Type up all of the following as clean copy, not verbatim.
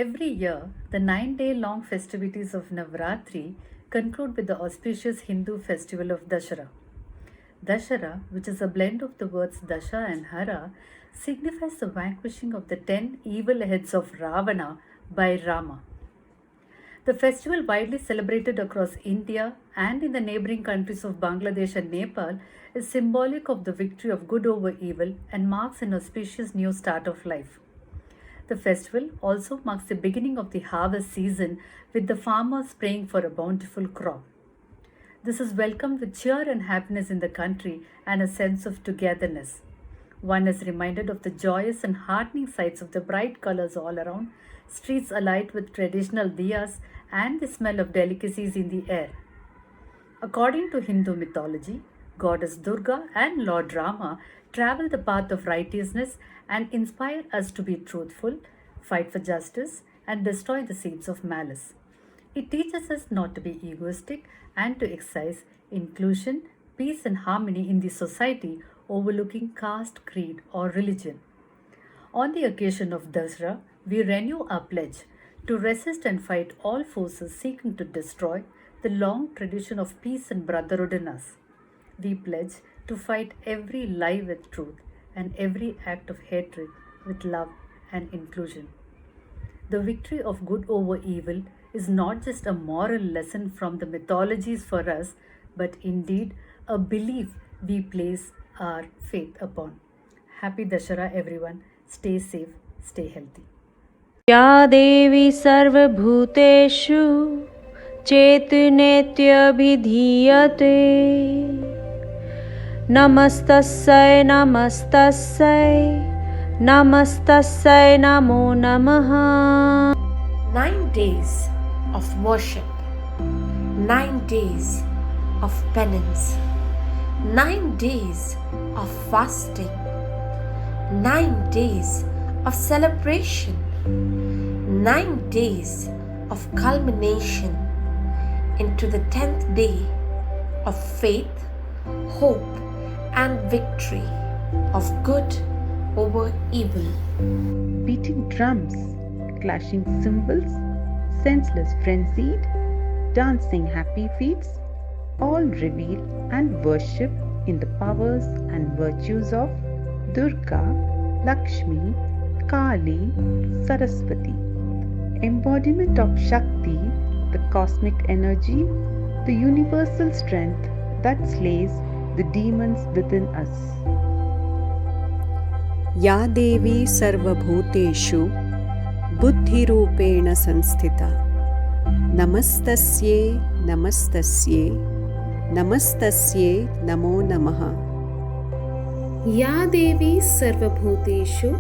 Every year, the 9-day long festivities of Navratri conclude with the auspicious Hindu festival of Dashera. Dashera, which is a blend of the words Dasha and Hara, signifies the vanquishing of the 10 evil heads of Ravana by Rama. The festival, widely celebrated across India and in the neighboring countries of Bangladesh and Nepal, is symbolic of the victory of good over evil and marks an auspicious new start of life. The festival also marks the beginning of the harvest season, with the farmers praying for a bountiful crop. This is welcomed with cheer and happiness in the country and a sense of togetherness. One is reminded of the joyous and heartening sights of the bright colors all around, streets alight with traditional diyas, and the smell of delicacies in the air. According to Hindu mythology, Goddess Durga and Lord Rama travel the path of righteousness and inspire us to be truthful, fight for justice, and destroy the seeds of malice. It teaches us not to be egoistic and to exercise inclusion, peace, and harmony in the society, overlooking caste, creed, or religion. On the occasion of Dasra, we renew our pledge to resist and fight all forces seeking to destroy the long tradition of peace and brotherhood in us. We pledge to fight every lie with truth and every act of hatred with love and inclusion. The victory of good over evil is not just a moral lesson from the mythologies for us, but indeed a belief we place our faith upon. Happy Dashera, everyone. Stay safe, stay healthy. या देवी सर्वभूतेषु चेतनेत्यभिधीयते नमस्तस्यै नमस्तस्यै नमस्तस्यै नमो नमः 9 days of worship, 9 days of penance, 9 days of fasting, 9 days of celebration, 9 days of culmination into the 10th day of faith, hope, and victory of good over evil. Beating drums, clashing cymbals, senseless frenzied, dancing happy feats, all reveal and worship in the powers and virtues of Durga, Lakshmi, Kali, Saraswati, embodiment of Shakti, the cosmic energy, the universal strength that slays the demons within us. या देवी सर्वभूतेषु बुद्धिरूपेण संस्थिता नमस्तस्यै नमस्तस्यै नमस्तस्यै नमो नमः या देवी सर्वभूतेषु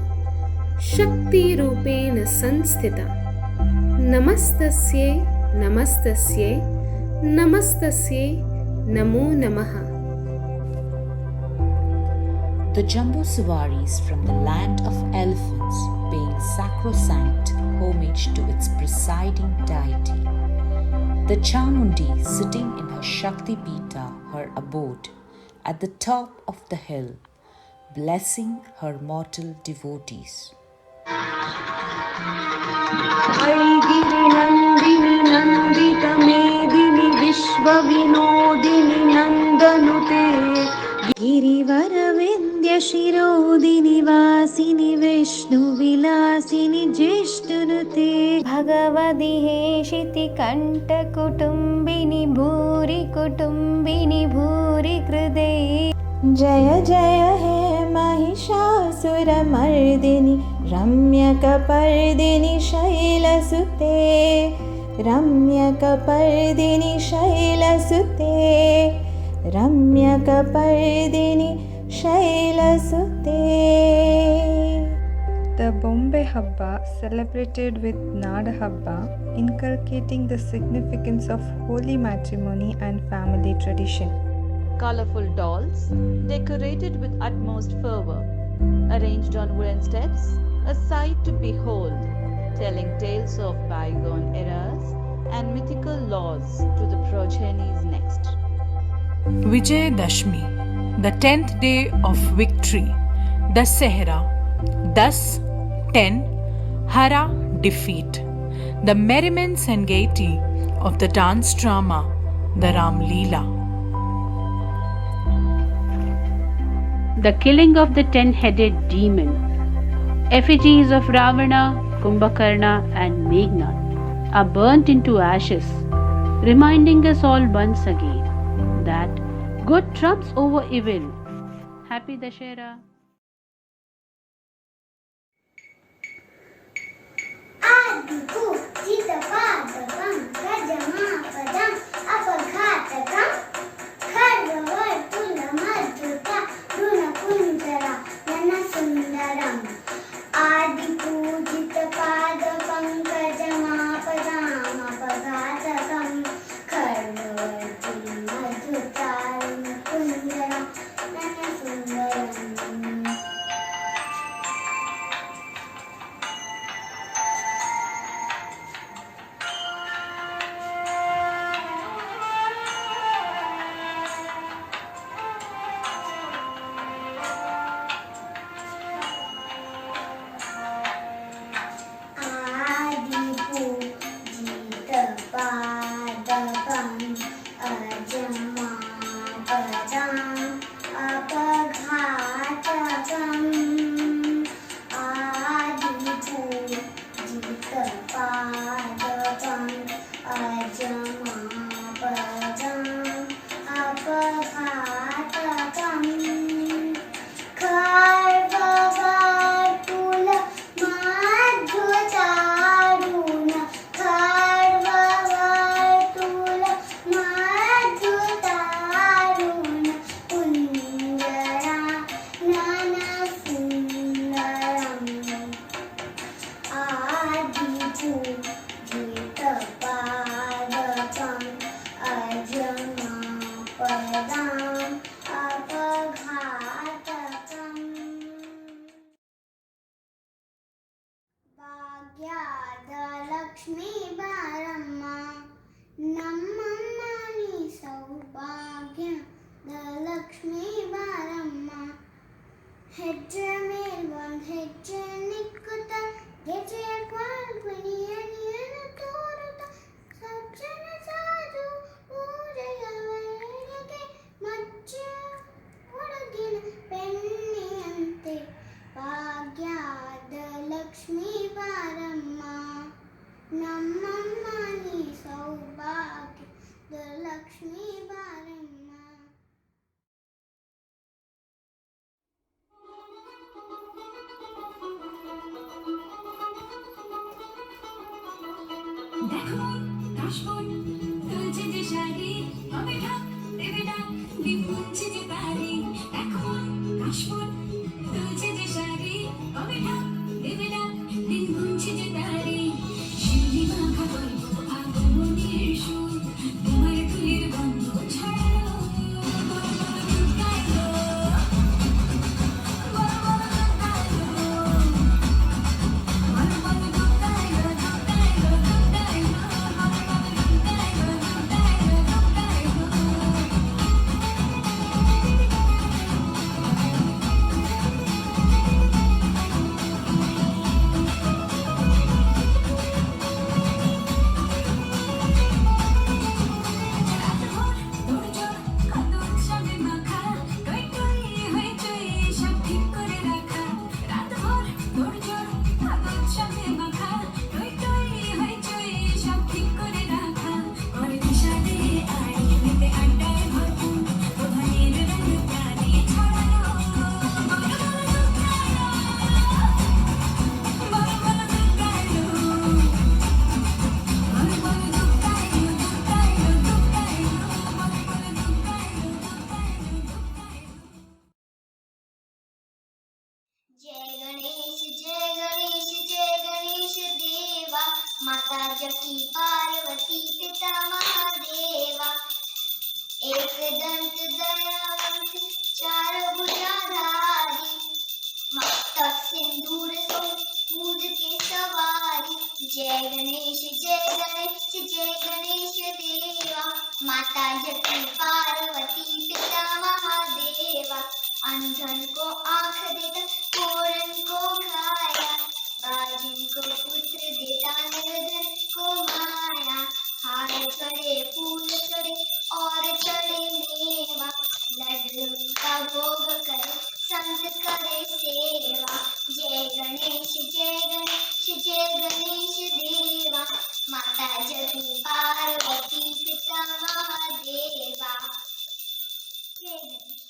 शक्तिरूपेण संस्थिता नमस्तस्यै नमस्तस्यै नमस्तस्यै नमो नमः. The Jambuswaris from the land of elephants, paying sacrosanct homage to its presiding deity. The Chamundi sitting in her Shakti Pita, her abode, at the top of the hill, blessing her mortal devotees. ऐगिरिनन्दिनि नन्दितमेदिनि विश्वविनोदिनि नन्दनुते गिरिवरविन्द्यशिरोदिनि वासिनि विष्णुविलासिनि ज्येष्ठनुते भगवति हेशितिकण्ठकुटुम्बिनि भूरि कुटुम्बिनि भूरि कृते जय जय हे Mahishasuramardini रम्यकपर्दिनि शैलसुते रम्यकपर्दिनि शैलसुते रम्यकपर्दिनि शैलसुते. The Bombay Habba, celebrated with Nada Habba, inculcating the significance of holy matrimony and family tradition. Colorful dolls, decorated with utmost fervor, arranged on wooden steps, a sight to behold, telling tales of bygone eras and mythical laws to the progenies next. Vijayadashmi, the 10th day of victory, Dasahara, Das, 10, Hara, defeat. The merriments and gaiety of the dance drama, the Ram Leela. The killing of the 10-headed demon. Effigies of Ravana, Kumbhakarna and Meghnad are burnt into ashes, reminding us all once again that good trumps over evil. Happy Dashera! Lakshmi ಬಾರಮ್ಮ ನಮ್ಮಮ್ಮ ನೀ ಸೌಭಾಗ್ಯದ ಲಕ್ಷ್ಮೀ ಬಾರಮ್ಮ ಹೆಜ್ಜೆ ಮೇಲ್ ಒಂದ್ ಹೆಜ್ಜೆ ನಿಕ್ಕುತ್ತ ಗೆಜೆಯ ಕ್ವಾಲ್ಪನಿಯನ್ನು ತೋರುತ್ತ ಸಜ್ಜನ ಸಾಧು ಪೂಜೆಯ ವೇಳೆಗೆ ಮಜ್ಜೆ ಒಳಗಿನ ಬೆಣ್ಣೆಯಂತೆ ಭಾಗ್ಯದ ಲಕ್ಷ್ಮೀ ಬಾರಮ್ಮ ನಮ್ಮಮ್ಮ ನೀ ಸೌಭಾಗ್ಯದ ಲಕ್ಷ್ಮೀ ಬಾರಮ್ಮ দেখো কাশবন দুলছে যে শাড়ি হবে ঢাক দেবে ডাক বিপুঞ্ছে যে তারি দেখো কাশবন দুলছে যে শাড়ি হবে ঢাক দেবে ডাক দিন গুনছে যে তারি শিউলি মাখা গল্প আগমনের সুর তোমার ফুলের গন্ধ ছড়ালো माता जकी पार्वती पिता महादेवा एक दंत दयावंत चार भुजाधारी मस्तक सिंदूर सो मूद के सवारी जय गणेश जय गणेश देवा माता जकी पार्वती पिता महादेवा अंधन को आँख देकर कोरन को खाया बाजिन को पुत्र दे माता जगती पार्वती पिता महादेवा। जय Ganesh.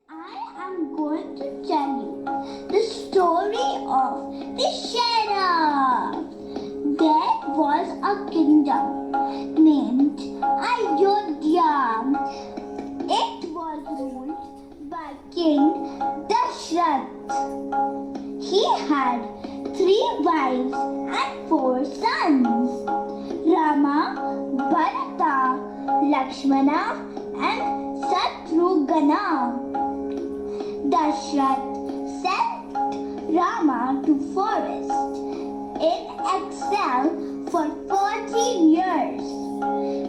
I am going to tell you the story of the sheriff. There was a kingdom named Ayodhya. It was ruled by King Dashrath. He had 3 wives and 4 sons: Rama, Bharata, Lakshmana, and Shatrugna. Dashrath sent Rama to forest in exile for 14 years.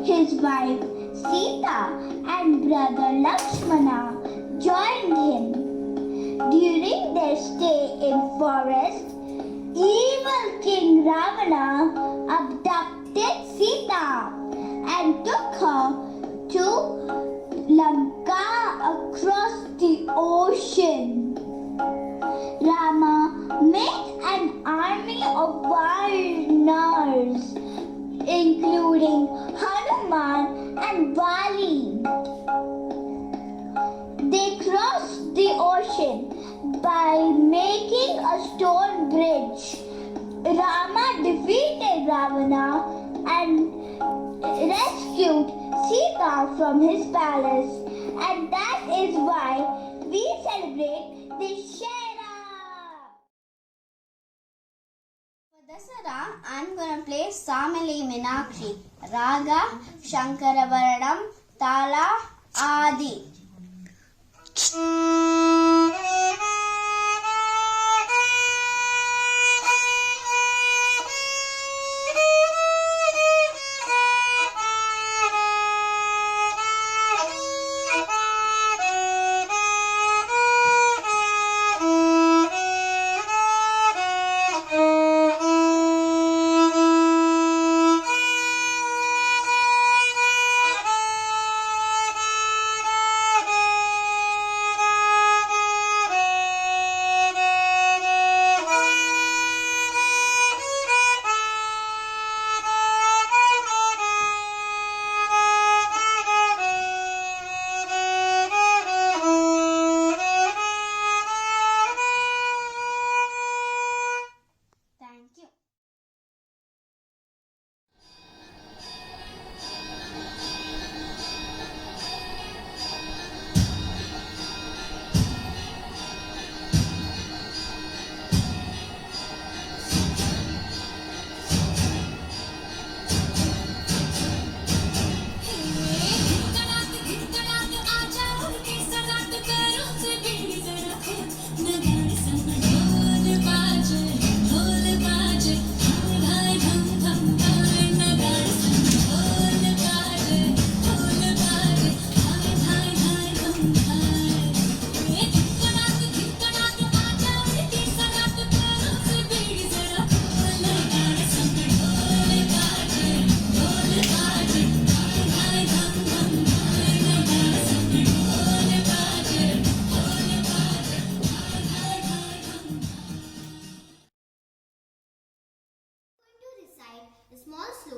His wife Sita and brother Lakshmana joined him. During their stay in forest, evil King Ravana abducted Sita and took her to Lanka across the ocean. Rama made an army of warriors, including Hanuman and Bali. They crossed the ocean by making a stone bridge. Rama defeated Ravana and rescued Sita from his palace, and that is why we celebrate Dussehra. For Dussehra, I'm gonna play Samali Meenakshi, Raga, Shankarabaranam, Tala, Adi.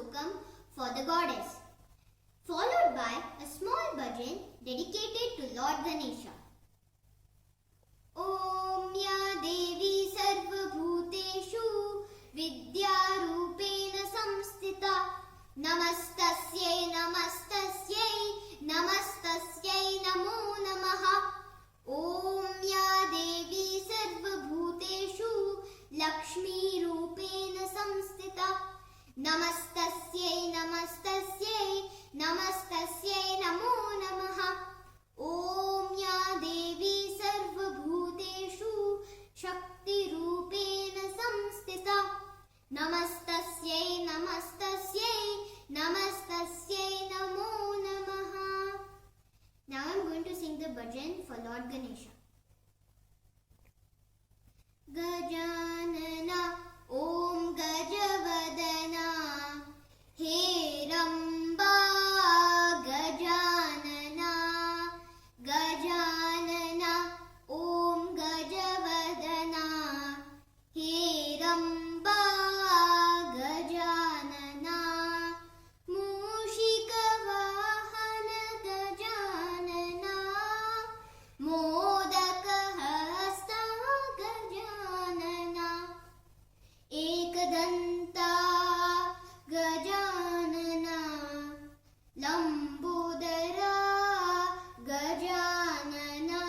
shlokam for the goddess, followed by a small bhajan dedicated to Lord Ganesha. Om ya Devi Sarvabhuteshu Vidyarupena Samstita Namastasyai Namastasyai Namastasyai Namo Namaha. Om ya Devi Sarvabhuteshu Lakshmi Rupena Samstita Namastasyai Namastasyai Namastasyai Namo Namaha. Om ya Devi Sarvabhuteshu Shakti Rupena Samstita Namastasyai Namastasyai Namastasyai Namo Namaha. Now I am going to sing the bhajan for Lord Ganesha. Gajanana Om Gajavadana Heramba Gajanana Gajanana Om Gajavadana Heramba Gajanana Mushikavahana Gajanana Modakahasta Gajanana Ekadanta Gajanana Lambodara Gajanana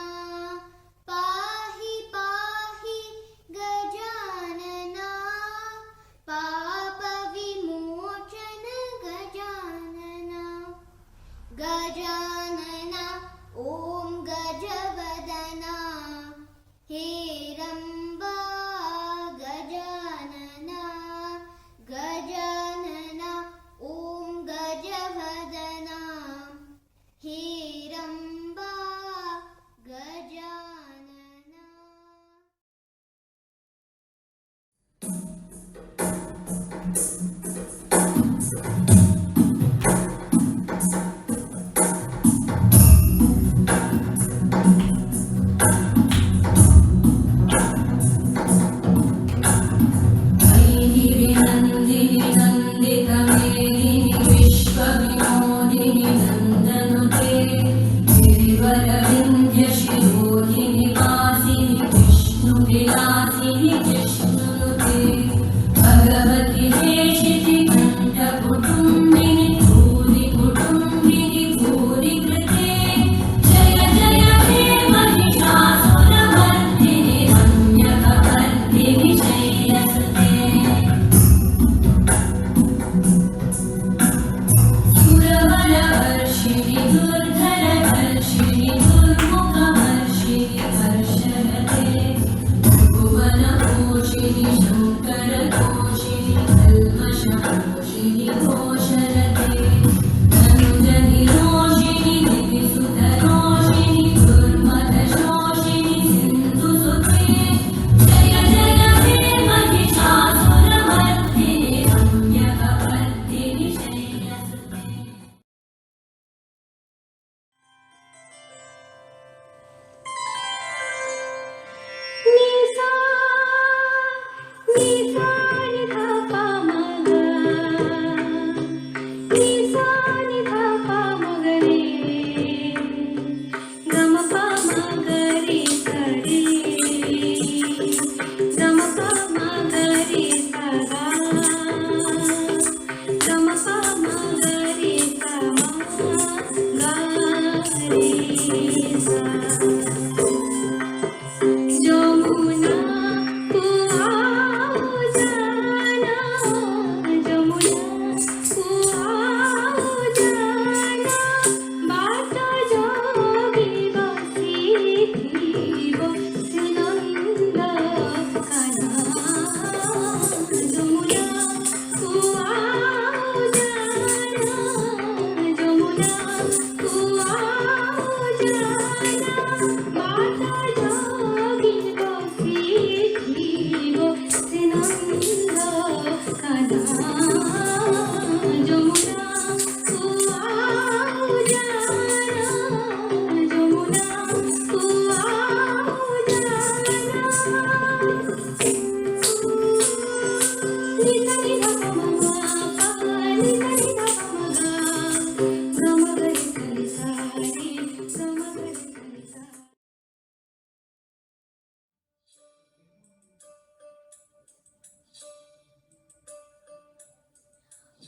Pahi Pahi Gajanana Papa Vimochana Gajanana Gajanana Om Gajavadana Heramba Gajanana Gajanana Om Gajavadana Heramba Gajanana. Jamuna, tu aao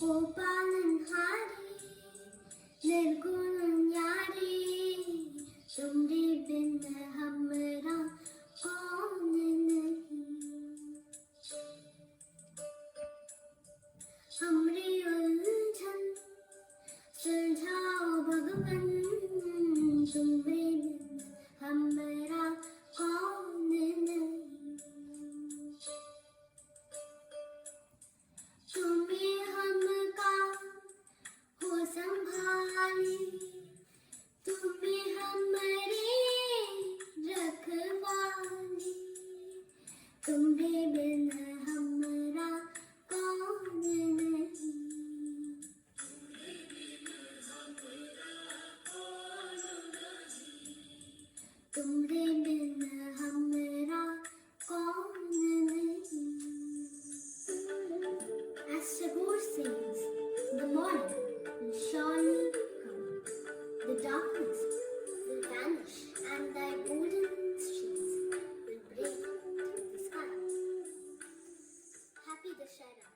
ओ पालनहारी निर्गुण न्यारी तुम्हारे बिन हमरा कौन नहीं हमरे उलझन सुलझाओ भगवन तुम्हारे बिन हमरा कौन नहीं तुम्हें हमका हो संभाली तुम्हें हमारी रखवाली तुम्हें बिन हमरा कौन नहीं तुम्हारे बिन हमरा कौन नहीं As Tagore sings, the morning will surely come. The darkness will vanish and thy golden streets will break through the sky. Happy Dussehra.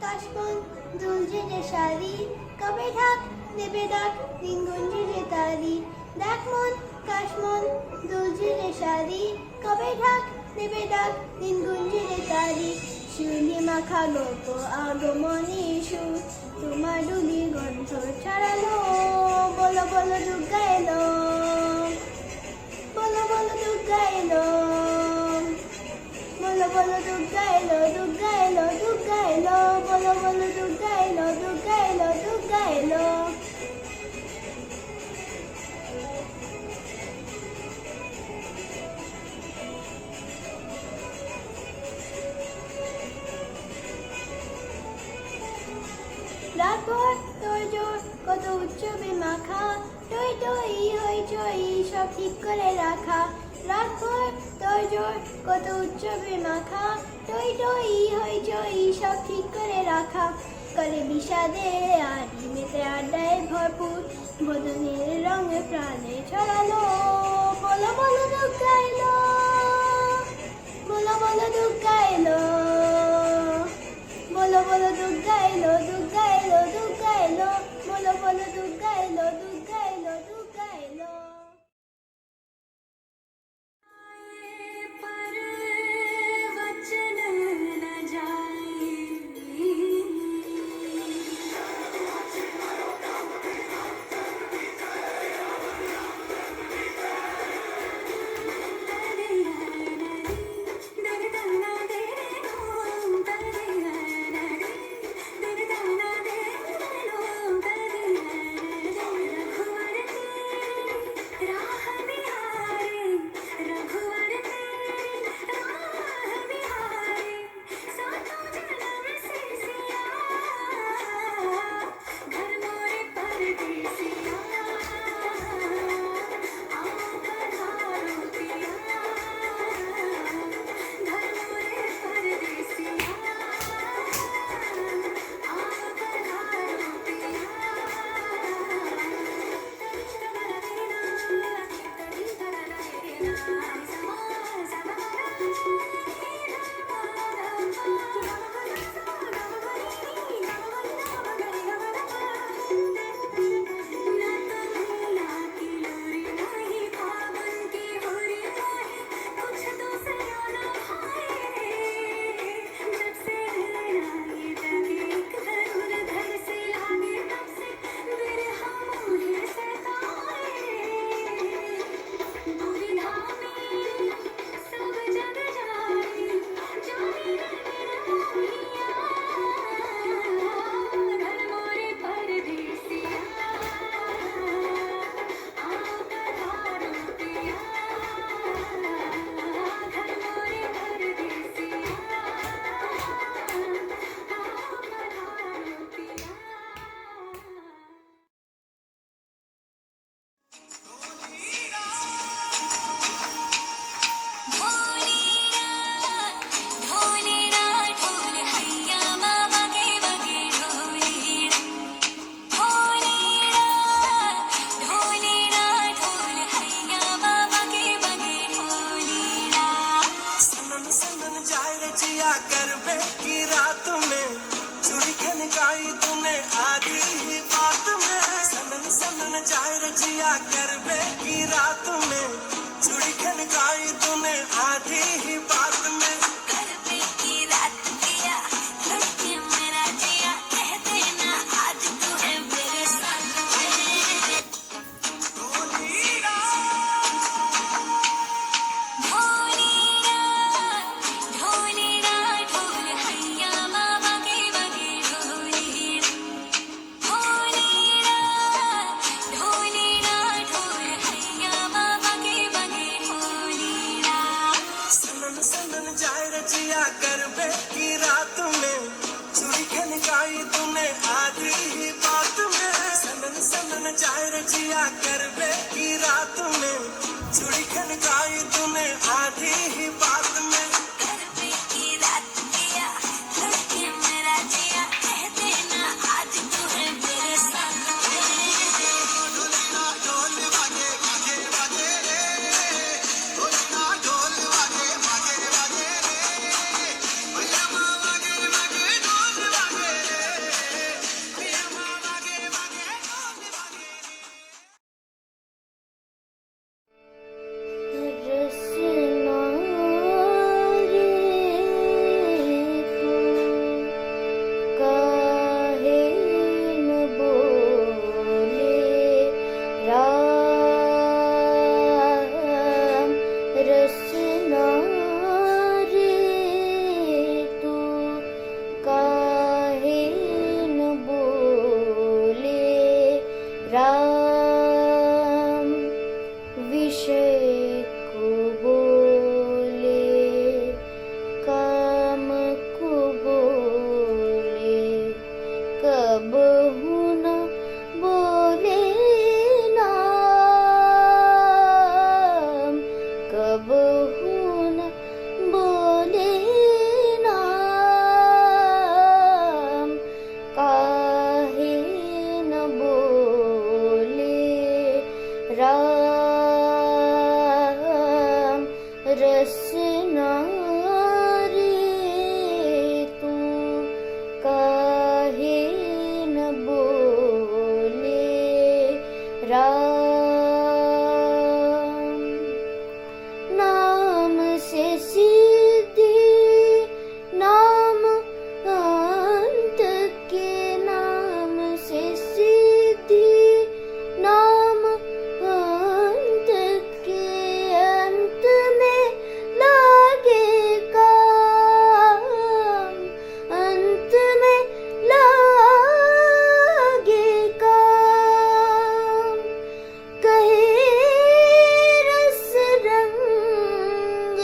Kashmon, Dulce Deshari, Kabedak, Nebedak, Ningunji Jetari. Dakmon, Kashmon, Dulce Deshari, Kabedak, Nebedak, Ningunji Jetari. Shuni Makalopo, Agomoni Shu, Tumaduli Gonto Charalo, Bolo Bolo Dugailo, Bolo Bolo Dugailo. Bolo bolo dugailo, dugailo, dugailo, bolo bolo dugailo, dugailo, dugailo. রাতভর তোর জোর কত উৎসবে মাখা টই টই হই চই সব ঠিক করে রাখা রাতভর তোর জোর কত উৎসবে মাখা টই টই হই চই সব ঠিক করে রাখা করে বিষাদে আড়ি মেতে আড্ডায় ভরপুর বদনের রঙে প্রাণে ছড়ালো বলো বলো দুঃখ গাইলো বলো বলো দুঃখ গাইলো বলো বলো দুঃখ গাইলো দুঃখ গাইলো দুঃখ গাইলো বলো বলো দুঃখ গাইলো দুঃখ গাইলো দুঃখ গাইলো खनकाई तूने आधी ही बात में, सनन सनन जाए रजिया करबे की रात में, चूड़ी खनकाई तूने आधी ही बात में, करबे की रात किया लड़के मेरा जिया, कह देना आज तू है मेरे साथ में। ढोलना ढोल वागे वागे वागे रे, ढोलना ढोल वागे वागे वागे रे, भैया माँ वागे वागे ढोल वागे रे, भैया माँ वागे वागे ढोल वागे रे। रसना रे तू काहे न बोले राम, रसना रे तू काहे न बोले राम, विषय को बोले काम को बोले, कब न बोले नाम, कब न बोले नाम, काहे न बोले राम, रसना रे तू काहे न बोले राम, नाम से सीधी नाम अंत के, नाम से सीधी नाम अंत के, अंत में लागे काम, अंत में लागे काम, कहे रस रंग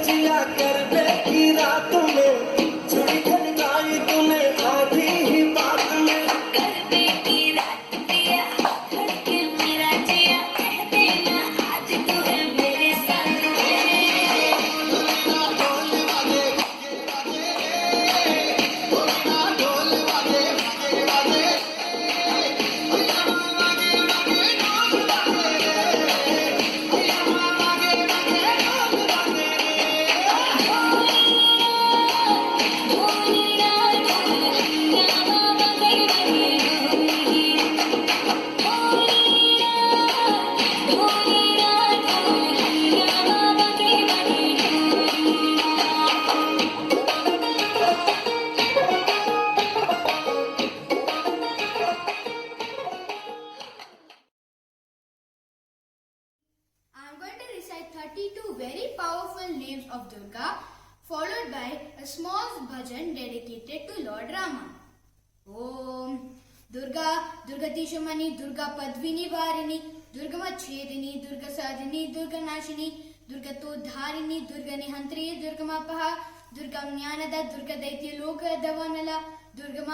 जिया करबे की रात में चूड़ी खनकाई तूने आधी ही बात में करबे की रात दिया हटके मेरा जिया कह देना आज तू है मेरे साथ I'm going to recite 32 very powerful names of Durga, followed by a small bhajan dedicated to Lord Rama. Om Durga, Durgati Shamani, Durga Padvini Varini, Durga Machedini, Durga Sadhini, Durga Nashini, Durga Todharini, Durga Nihantri, Durga Mapaha, Durga Jnanada, Durga Daitya Loka Davanala, Durga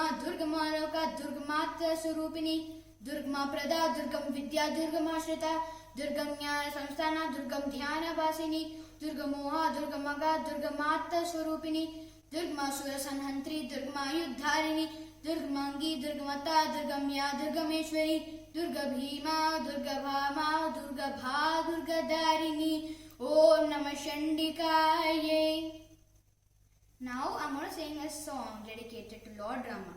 Maloka, Durga Mata Surupini, Durga Prada, Durga Vidya, Durga Mashrita, Durgam Jnana Samsthana, Durgam Dhyana Vasini, Durga Moha, Durga Maga, Durga Mata Swarupini, Durga Masura Sanhantri, Durga Mayudharini, Durga Mangi, Durga Mata, Durga Mya, Durga Meshwari, Durga Bhima, Durga Bhama, Durga Bha, Durga Darini, Om Namah Shandikaye. Now I'm going to sing a song dedicated to Lord Rama.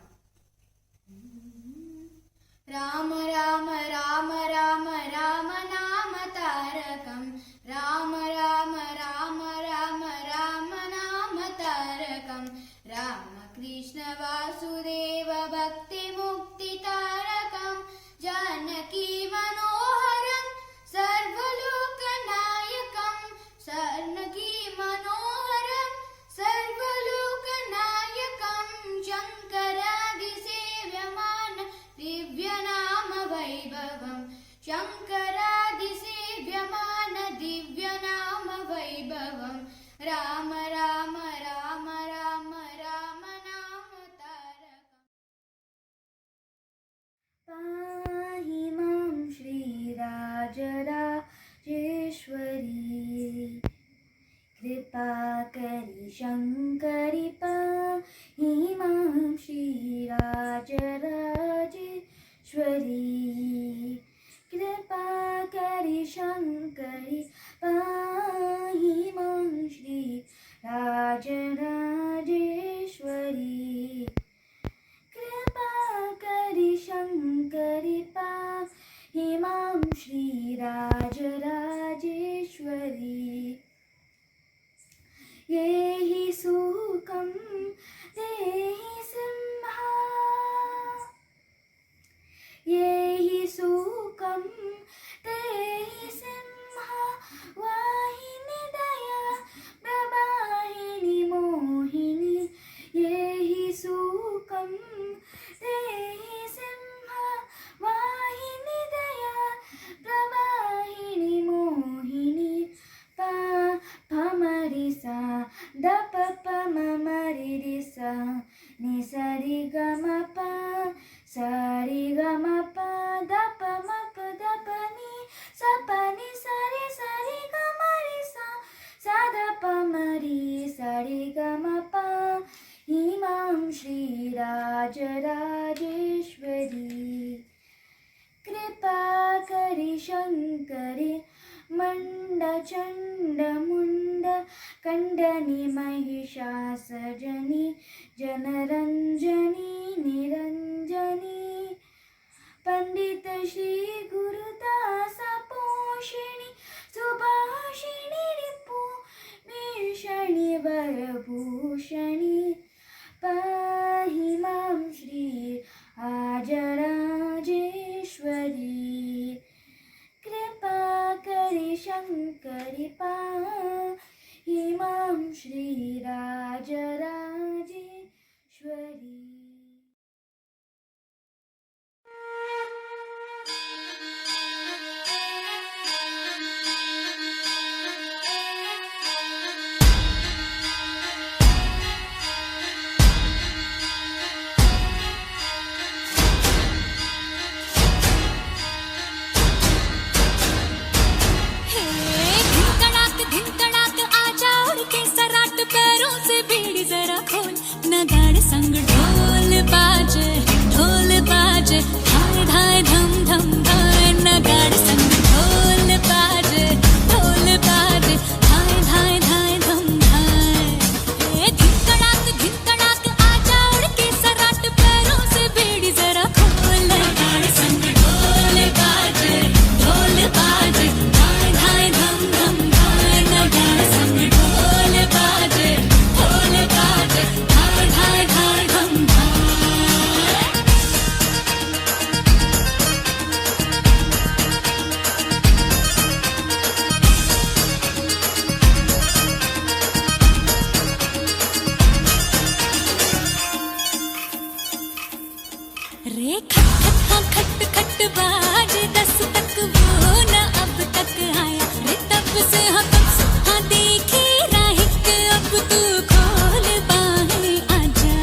Rama Rama Rama Rama Rama Nama Tarakam Rama Rama Rama Rama Rama Nama Tarakam Rama Krishna Vasudeva Bhakti Mukti Tarakam Janaki Manoharam Sarvalokanayakam Sarnaki Manoharam Sarvalokanayakam Shankaradi Sevyamana Divyanama Vaibhavam Shankaradi Sevyamana Divyanama Vaibhavam Rama Rama Rama Rama Rama Nama Tarakam Pahi Mam Shri Rajarajeshwari Kripa Kari Shankari Pahi Mam Shri Rajarajeshwari Kripa Kari Shankari Pahi Mam Shri Rajarajeshwari Kripa Kari Shankari Pahi Mam Shri Rajarajeshwari Yehi Sukam Dehi Simha Yehi Sukam Dehi Simha Vahini Daya Prabhahini Mohini Yehi Sukam Dehi Simha Vahini Daya Prabhahini Mohini Pa Pamarisa Da pa pa ma ma ri ri sa ni sa ri ga ma pa sa ri ga ma pa da pa ma pa da pa ni sa ri ga ma ri sa sa da pa ma ri sa ri ga ma pa Imam Shri Rajarajeshwari Kripa Kari Shankari Manda Chanda Munda Kandani Mahishasajani Janaranjani Niranjani Pandita Shri Guru Dasa Poshini Subhashini Ripu Mishani Varabhushani Pahi Mam Shri Rajarajeshwari Kripa Kari Shankari Pahi Mam Shri Rajarajeshwari बाजे धाय धाय धम धम धाय नगाड़ संग ढोल बाजे धाय धाय धाय धम धाय धिन कड़ाक आजा उड़ के सराट पैरों से बेड़ी जरा खोल नगाड़ संग ढोल बाजे धाय धाय धम धम धाय नगाड़ संग ढोल बाजे धाय धाय धाय धम धाय रे खट खट बाजे 10 तक वो न अब तक आया रे तब से हाँ देखे राही के अब तू खोल बाहें आजा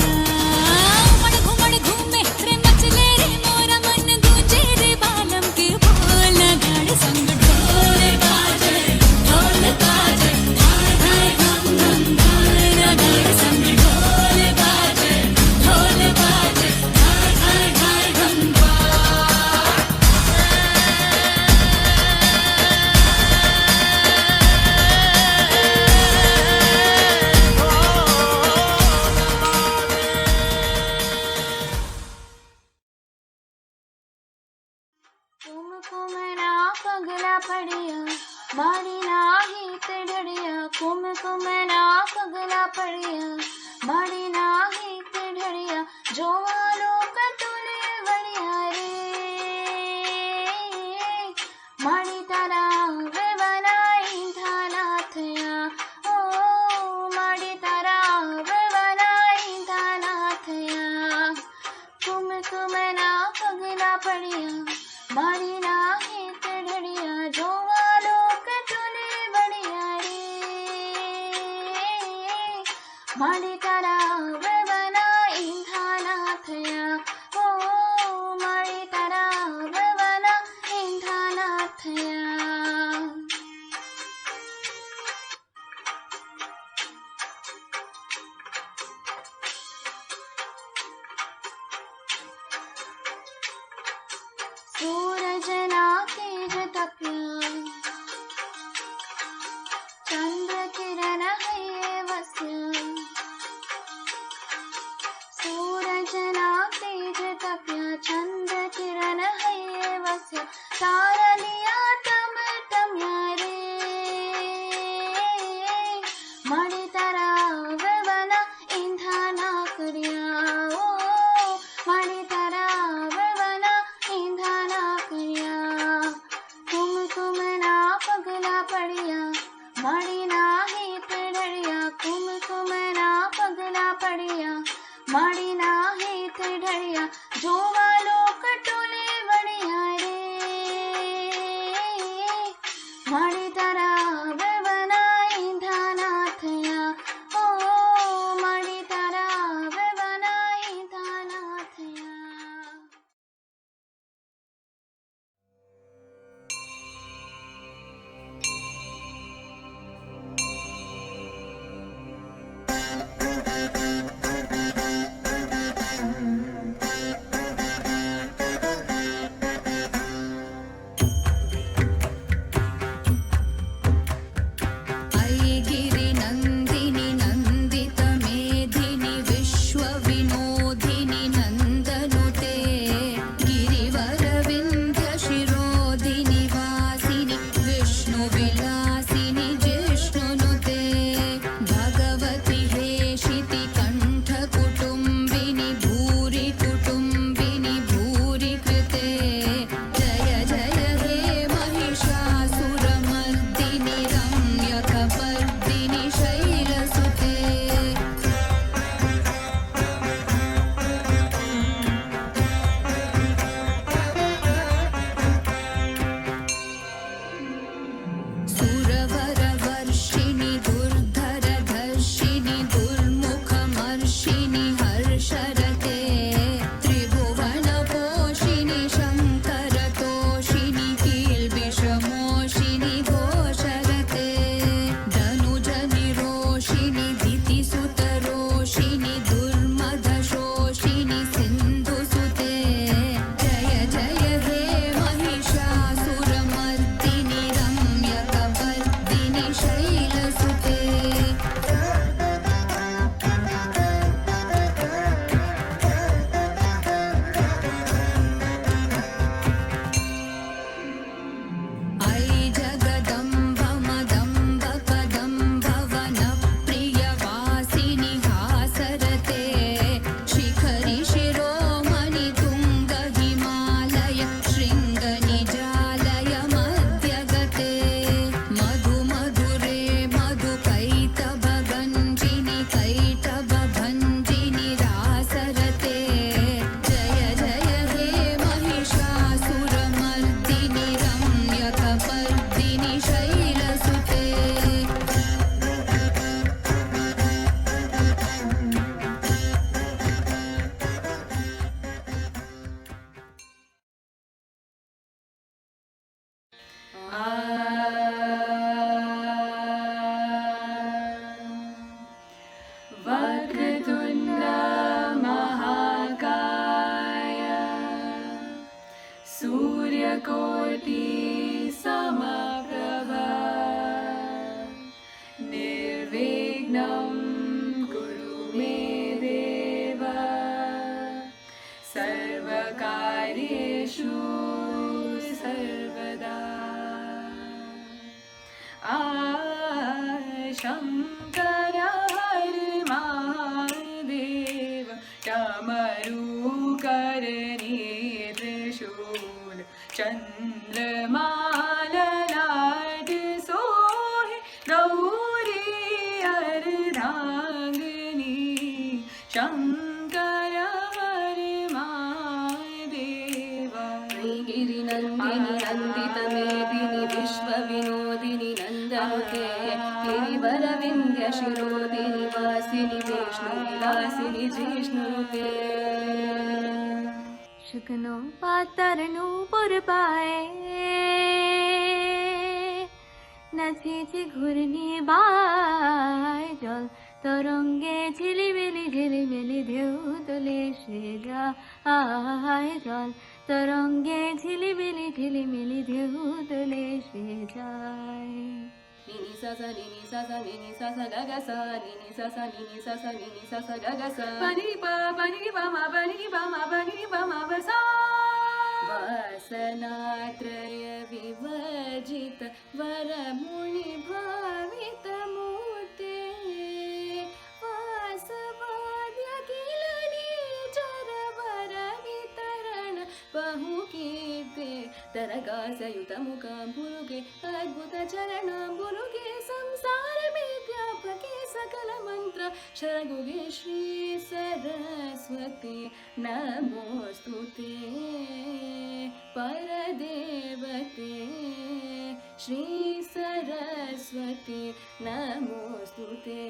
घुमड़ घूमे रे मचले रे मोरा मन गूंजे रे बालम के बोल गाड़ संग ढोल बाजे धाय धाय धम धम धाय गाड़ संग ढोल बाजे धाय धाय धाय धम तुमको मेरा पगला पड़िया मारी नाही ते ढड़िया तुमको मेरा पगला पड़िया मारी नाही ते ढड़िया जो वालों का तूने बढ़िया रे मारी तारा वे बनाई थाना थया ओ मारी तारा वे बनाई थाना थया तुमको मेरा पगला पड़िया मारी नाही ते ढड़िया जो वालों के तूने बढ़िया रे मारी तारा वे बनाई थाना थया ओ मारी तारा वे बनाई थाना थया सूरज ना तेज तपिया चंद्र किरण है वस्या विघ्नं कुरु मे देव सर्वकार्येषु सर्वदा शङ्कर हर महादेव डमरुकरने त्रिशूल चन्द्रमाललाट सोहे गौरी अर्धांगिनी शङ्कर हर महादेव गिरिनन्दिनि नन्दितमेदिनि विश्वविनोदिनि नन्दनुते गिरिवरविन्द्यशिरोदिनि वासिनि विष्णुविलासिनि जिष्णुते शुकनो पातरनु पुरपाए नाचिछि घुर्नी बाय जल तरंगे झिलिमिली ढेउ तले से जाय जल तरंगे झिलिमिली ढेउ तले से जाय Nini sasa gaga sa nini sasa gaga sa pani pa ma vasa vasanatraya vivajita varamuni bhavita murte vasavadya kilani charavara vitarana bahu kirte तरगासयुतमुकाम्बुरुगे अद्भुतचरणाम्बुरुगे संसारमेध्यापके सकलमन्त्र शरगुगे Shri Saraswati नमोस्तुते परदेवते श्री सरस्वती नमोस्तुते